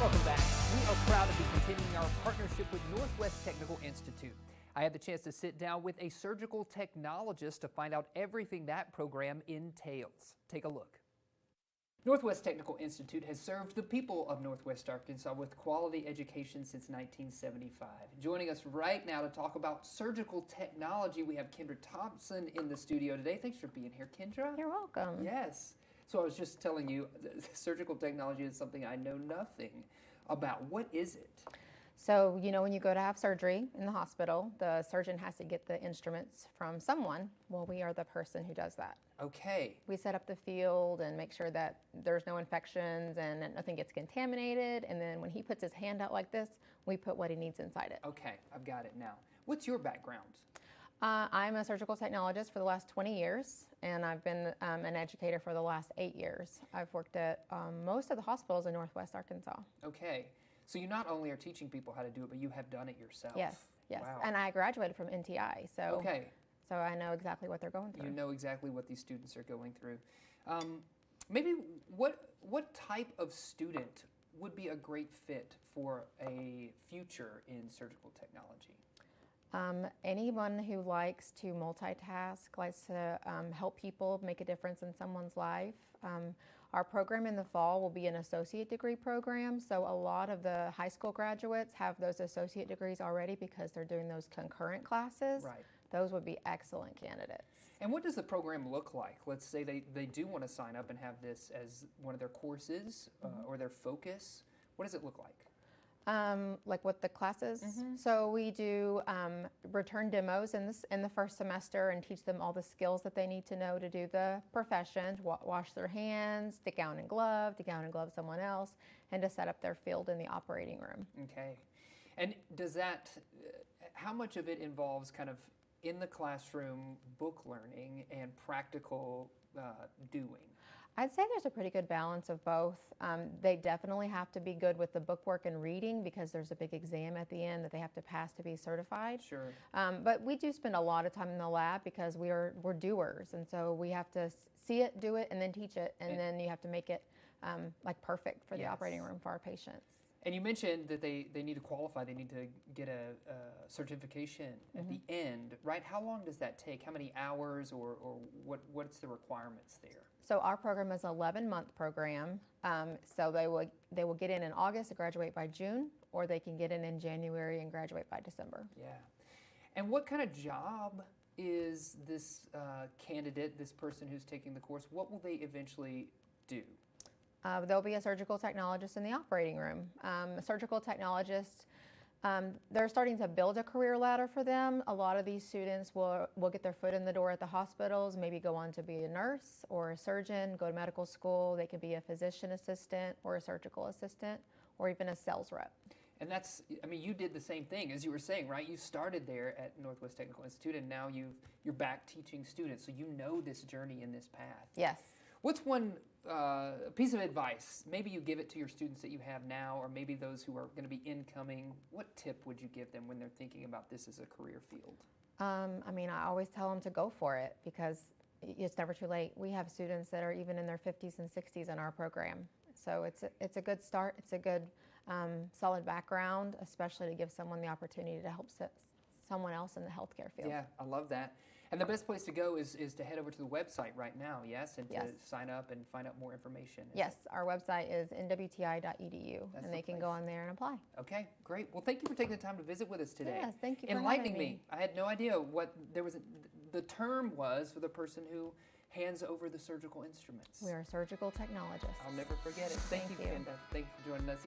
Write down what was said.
Welcome back. We are proud to be continuing our partnership with Northwest Technical Institute. I had the chance to sit down with a surgical technologist to find out everything that program entails. Take a look. Northwest Technical Institute has served the people of Northwest Arkansas with quality education since 1975. Joining us right now to talk about surgical technology, we have Kendra Thompson in the studio today. Thanks for being here, Kendra. You're welcome. Yes. So I was just telling you, surgical technology is something I know nothing about. What is it? So, when you go to have surgery in the hospital, the surgeon has to get the instruments from someone. Well, we are the person who does that. Okay. We set up the field and make sure that there's no infections and that nothing gets contaminated. And then when he puts his hand out like this, we put what he needs inside it. Okay, I've got it now. What's your background? I'm a surgical technologist for the last 20 years, and I've been an educator for the last 8 years. I've worked at most of the hospitals in Northwest Arkansas. Okay. So you not only are teaching people how to do it, but you have done it yourself. Yes. Wow. And I graduated from NTI, so Okay. so I know exactly what they're going through. You know exactly what these students are going through. Maybe what type of student would be a great fit for a future in surgical technology? Anyone who likes to multitask, likes to help people make a difference in someone's life. Our program in the fall will be an associate degree program, so a lot of the high school graduates have those associate degrees already because they're doing those concurrent classes. Right. Those would be excellent candidates. And what does the program look like? Let's say they do want to sign up and have this as one of their courses or their focus. What does it look like? Like what the classes. So we do return demos in the first semester and teach them all the skills that they need to know to do the profession, to wash their hands, to gown and glove someone else, and to set up their field in the operating room. Okay. And does that, how much of it involves kind of in the classroom book learning and practical doing? I'd say there's a pretty good balance of both. They definitely have to be good with the bookwork and reading because there's a big exam at the end that they have to pass to be certified. Sure. But we do spend a lot of time in the lab because we're doers, and so we have to see it, do it, and then teach it, and then you have to make it like perfect for the Yes. operating room for our patients. And you mentioned that they need to qualify, they need to get a certification at the end, right? How long does that take? How many hours or what's the requirements there? So our program is an 11-month program. So they will get in August and graduate by June, or they can get in January and graduate by December. Yeah. And what kind of job is this candidate, this person who's taking the course, what will they eventually do? There'll be a surgical technologist in the operating room. A surgical technologist, they're starting to build a career ladder for them. A lot of these students will get their foot in the door at the hospitals, maybe go on to be a nurse or a surgeon, go to medical school. They could be a physician assistant or a surgical assistant or even a sales rep. And that's, I mean, you did the same thing as you were saying, right? You started there at Northwest Technical Institute and now you're back teaching students. So you know this journey and this path. Yes. What's one piece of advice? Maybe you give it to your students that you have now, or maybe those who are going to be incoming. What tip would you give them when they're thinking about this as a career field? I always tell them to go for it because it's never too late. We have students that are even in their 50s and 60s in our program. So it's a good start. It's a good solid background, especially to give someone the opportunity to help someone else in the healthcare field. Yeah, I love that. And the best place to go is to head over to the website right now, yes? And to sign up and find out more information. Yes, our website is nwti.edu, and they can go on there and apply. Okay, great. Well, thank you for taking the time to visit with us today. Yes, thank you for enlightening having me. I had no idea what the term was for the person who hands over the surgical instruments. We are surgical technologists. I'll never forget it. Thank you, Kendra. Thank you for joining us.